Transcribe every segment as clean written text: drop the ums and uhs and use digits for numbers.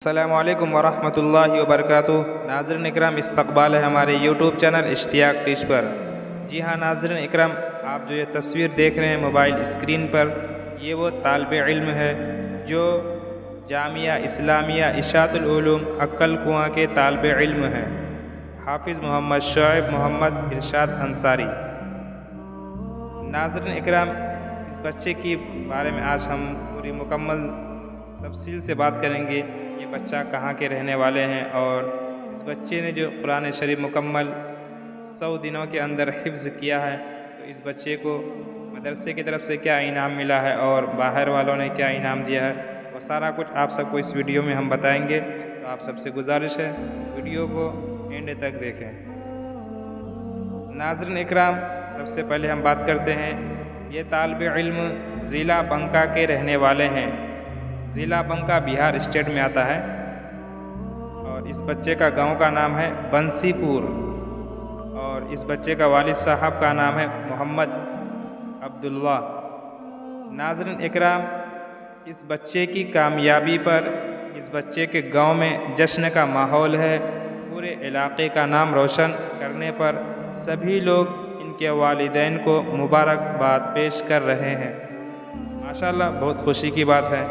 السلام علیکم ورحمۃ اللہ وبرکاتہ۔ ناظرین اکرام، استقبال ہے ہمارے یوٹیوب چینل اشتیاق ڈش پر۔ جی ہاں ناظرین اکرام، آپ جو یہ تصویر دیکھ رہے ہیں موبائل اسکرین پر، یہ وہ طالب علم ہے جو جامعہ اسلامیہ اشاعت العلوم عقل کنواں کے طالب علم ہیں، حافظ محمد شعیب محمد ارشاد انصاری۔ ناظرین اکرام، اس بچے کے بارے میں آج ہم پوری مکمل تفصیل سے بات کریں گے۔ یہ بچہ کہاں کے رہنے والے ہیں اور اس بچے نے جو قرآن شریف مکمل 100 دنوں کے اندر حفظ کیا ہے، تو اس بچے کو مدرسے کی طرف سے کیا انعام ملا ہے اور باہر والوں نے کیا انعام دیا ہے، وہ سارا کچھ آپ سب کو اس ویڈیو میں ہم بتائیں گے۔ تو آپ سب سے گزارش ہے ویڈیو کو اینڈ تک دیکھیں۔ ناظرین اکرام، سب سے پہلے ہم بات کرتے ہیں، یہ طالب علم ضلع بنکا کے رہنے والے ہیں۔ ضلع بنکا بہار اسٹیٹ میں آتا ہے اور اس بچے کا گاؤں کا نام ہے بنسی پور، اور اس بچے کا والد صاحب کا نام ہے محمد عبداللہ۔ ناظرین اکرام، اس بچے کی کامیابی پر اس بچے کے گاؤں میں جشن کا ماحول ہے۔ پورے علاقے کا نام روشن کرنے پر سبھی لوگ ان کے والدین کو مبارکباد پیش کر رہے ہیں۔ ماشاءاللہ، بہت خوشی کی بات ہے۔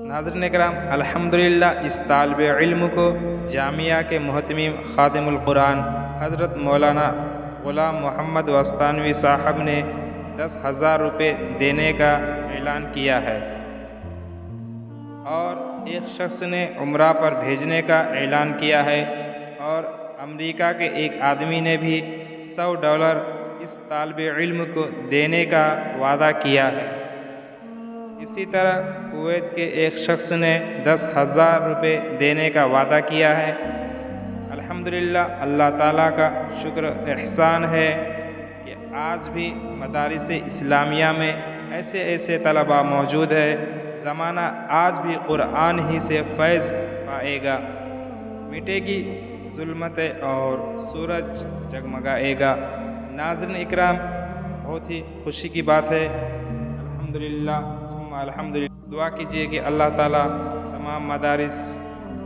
ناظرین اکرام، الحمدللہ اس طالب علم کو جامعہ کے محتمم خادم القرآن حضرت مولانا غلام محمد وستانوی صاحب نے 10,000 روپے دینے کا اعلان کیا ہے، اور ایک شخص نے عمرہ پر بھیجنے کا اعلان کیا ہے، اور امریکہ کے ایک آدمی نے بھی $100 اس طالب علم کو دینے کا وعدہ کیا ہے۔ اسی طرح کویت کے ایک شخص نے 10,000 روپے دینے کا وعدہ کیا ہے۔ الحمدللہ، اللہ تعالیٰ کا شکر احسان ہے کہ آج بھی مدارس اسلامیہ میں ایسے طلباء موجود ہے۔ زمانہ آج بھی قرآن ہی سے فیض پائے گا، مٹے گی ظلمتیں اور سورج جگمگائے گا۔ ناظرین اکرام، بہت ہی خوشی کی بات ہے۔ الحمدللہ ثم الحمدللہ۔ دعا کیجیے کہ اللہ تعالیٰ تمام مدارس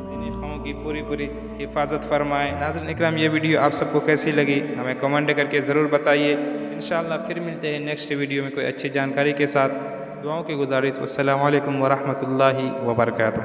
دینی قوم کی پوری حفاظت فرمائے۔ ناظرین اکرام، یہ ویڈیو آپ سب کو کیسی لگی ہمیں کمنٹ کر کے ضرور بتائیے۔ انشاءاللہ پھر ملتے ہیں نیکسٹ ویڈیو میں کوئی اچھی جانکاری کے ساتھ۔ دعاؤں کی گزارش۔ السلام علیکم ورحمۃ اللہ وبرکاتہ۔